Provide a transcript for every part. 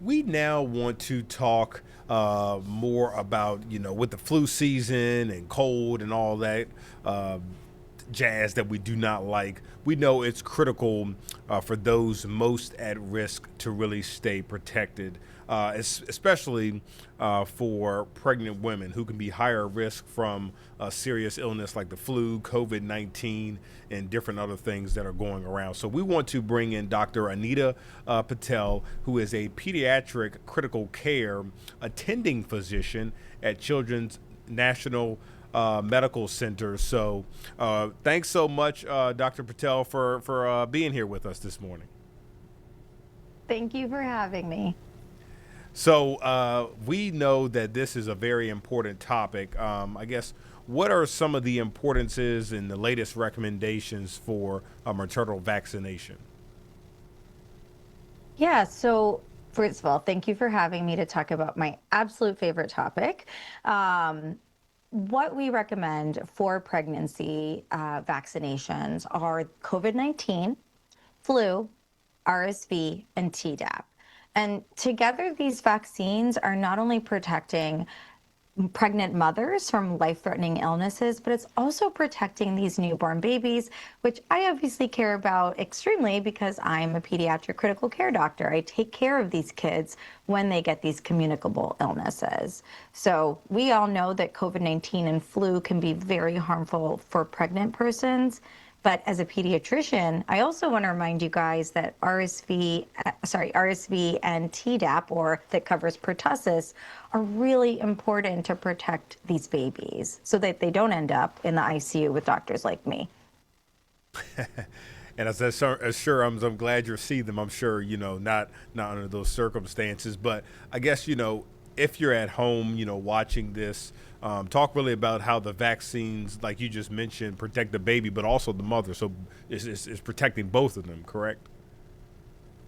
we now want to talk more about, with the flu season and cold and all that uh, jazz that we do not like. We know it's critical for those most at risk to really stay protected, especially for pregnant women who can be higher risk from a serious illness like the flu, COVID 19, and different other things that are going around. So, we want to bring in Dr. Anita Patel, who is a pediatric critical care attending physician at Children's National Medical Center. So, thanks so much, Dr. Patel, for being here with us this morning. Thank you for having me. So, we know that this is a very important topic. I guess, what are some of the importances and the latest recommendations for a maternal vaccination? Yeah, so first of all, thank you for having me to talk about my absolute favorite topic. Um, what we recommend for pregnancy vaccinations are COVID-19, flu, RSV, and Tdap. And together, these vaccines are not only protecting pregnant mothers from life-threatening illnesses, but it's also protecting these newborn babies, which I obviously care about extremely because I'm a pediatric critical care doctor. I take care of these kids when they get these communicable illnesses. So we all know that COVID-19 and flu can be very harmful for pregnant persons. But as a pediatrician, I also want to remind you guys that RSV and Tdap, or that covers pertussis, are really important to protect these babies so that they don't end up in the ICU with doctors like me. And as sure I'm glad you're seeing them. I'm sure not under those circumstances, but I guess if you're at home, watching this, talk really about how the vaccines, like you just mentioned, protect the baby, but also the mother. So it's protecting both of them, correct?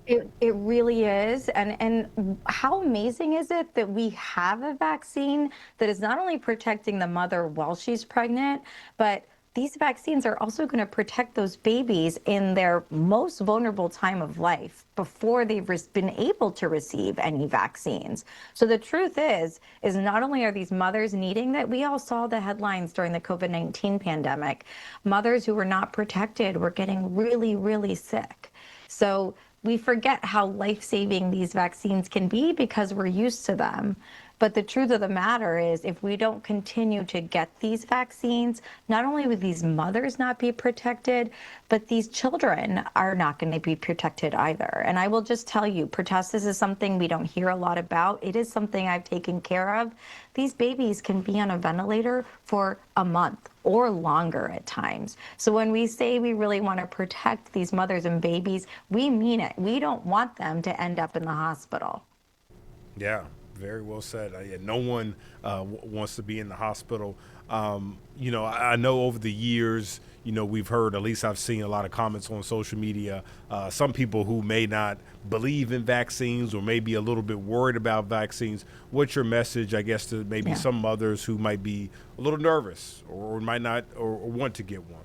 It really is. And how amazing is it that we have a vaccine that is not only protecting the mother while she's pregnant, but these vaccines are also going to protect those babies in their most vulnerable time of life before they've been able to receive any vaccines. So the truth is not only are these mothers needing that, we all saw the headlines during the COVID-19 pandemic. Mothers who were not protected were getting really, really sick. So we forget how life-saving these vaccines can be because we're used to them. But the truth of the matter is, if we don't continue to get these vaccines, not only would these mothers not be protected, but these children are not going to be protected either. And I will just tell you, pertussis is something we don't hear a lot about. It is something I've taken care of. These babies can be on a ventilator for a month or longer at times. So when we say we really want to protect these mothers and babies, we mean it. We don't want them to end up in the hospital. Yeah, very well said. Yeah, no one wants to be in the hospital. I know over the years, we've heard, at least I've seen a lot of comments on social media, some people who may not believe in vaccines or may be a little bit worried about vaccines. What's your message, I guess, to maybe Yeah. some mothers who might be a little nervous or might not or want to get one?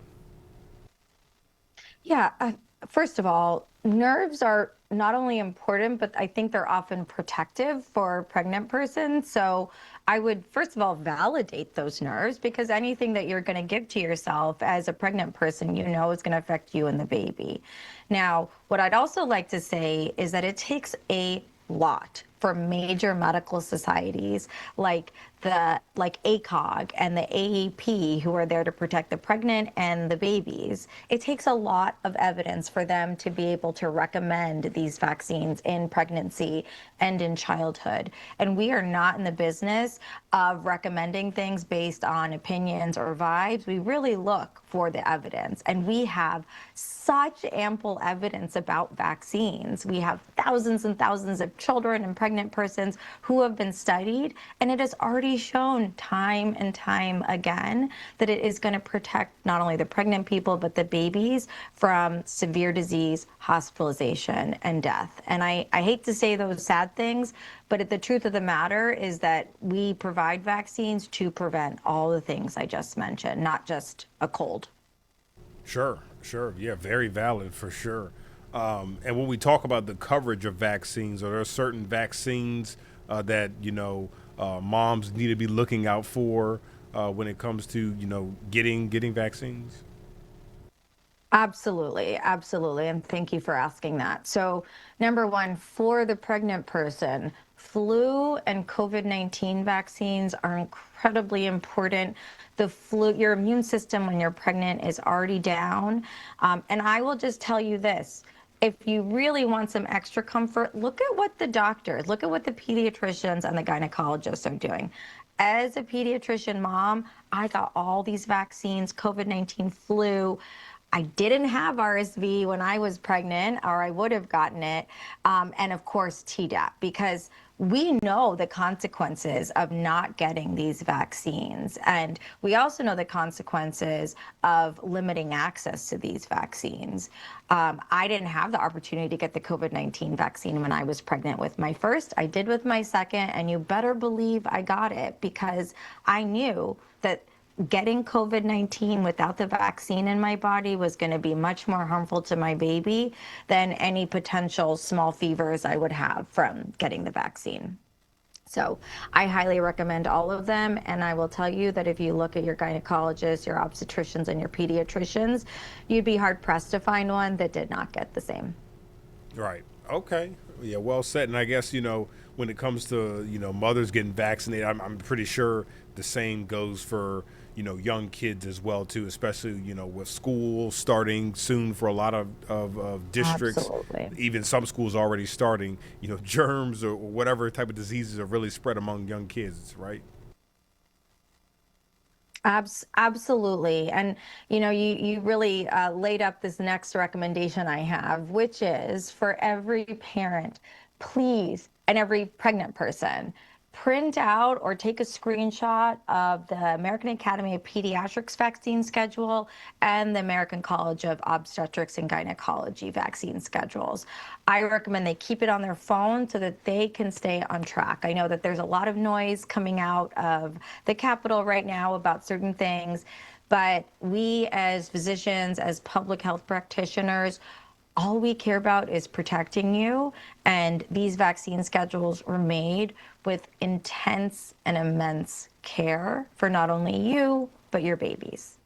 Yeah, first of all, nerves are not only important, but I think they're often protective for pregnant persons. So I would, first of all, validate those nerves because anything that you're going to give to yourself as a pregnant person, is going to affect you and the baby. Now, what I'd also like to say is that it takes a lot for major medical societies like ACOG and the AAP, who are there to protect the pregnant and the babies. It takes a lot of evidence for them to be able to recommend these vaccines in pregnancy and in childhood. And we are not in the business of recommending things based on opinions or vibes. We really look for the evidence. And we have such ample evidence about vaccines. We have thousands and thousands of children and pregnant persons who have been studied, and it has already shown time and time again that it is going to protect not only the pregnant people, but the babies from severe disease, hospitalization, and death. And I hate to say those sad things, but the truth of the matter is that we provide vaccines to prevent all the things I just mentioned, not just a cold. Sure, sure. Yeah, very valid for sure. And when we talk about the coverage of vaccines, are there certain vaccines that moms need to be looking out for when it comes to getting vaccines? Absolutely, absolutely. And thank you for asking that. So, number one, for the pregnant person, flu and COVID-19 vaccines are incredibly important. The flu, your immune system when you're pregnant is already down. And I will just tell you this. If you really want some extra comfort, look at what the doctors, look at what the pediatricians and the gynecologists are doing. As a pediatrician mom, I got all these vaccines, COVID-19, flu. I didn't have RSV when I was pregnant, or I would have gotten it. And of course, Tdap, because we know the consequences of not getting these vaccines. And we also know the consequences of limiting access to these vaccines. I didn't have the opportunity to get the COVID-19 vaccine when I was pregnant with my first. I did with my second, and you better believe I got it because I knew that getting COVID-19 without the vaccine in my body was going to be much more harmful to my baby than any potential small fevers I would have from getting the vaccine. So I highly recommend all of them. And I will tell you that if you look at your gynecologists, your obstetricians, and your pediatricians, you'd be hard pressed to find one that did not get the same. Right. Okay. Yeah. Well said. And I guess when it comes to mothers getting vaccinated, I'm pretty sure the same goes for young kids as well too, especially with school starting soon for a lot of districts. Absolutely. Even some schools already starting. Germs or whatever type of diseases are really spread among young kids. Right. Absolutely. And you really laid up this next recommendation I have, which is for every parent, please, and every pregnant person, print out or take a screenshot of the American Academy of Pediatrics vaccine schedule and the American College of Obstetrics and Gynecology vaccine schedules. I recommend they keep it on their phone so that they can stay on track. I know that there's a lot of noise coming out of the Capitol right now about certain things, but we as physicians, as public health practitioners, all we care about is protecting you. And these vaccine schedules were made with intense and immense care for not only you, but your babies.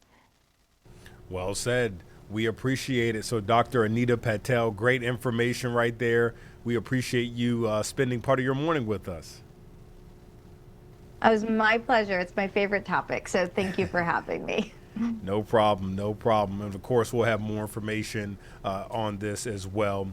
Well said. We appreciate it. So, Dr. Anita Patel, great information right there. We appreciate you spending part of your morning with us. It was my pleasure. It's my favorite topic. So thank you for having me. No problem. No problem. And of course, we'll have more information on this as well.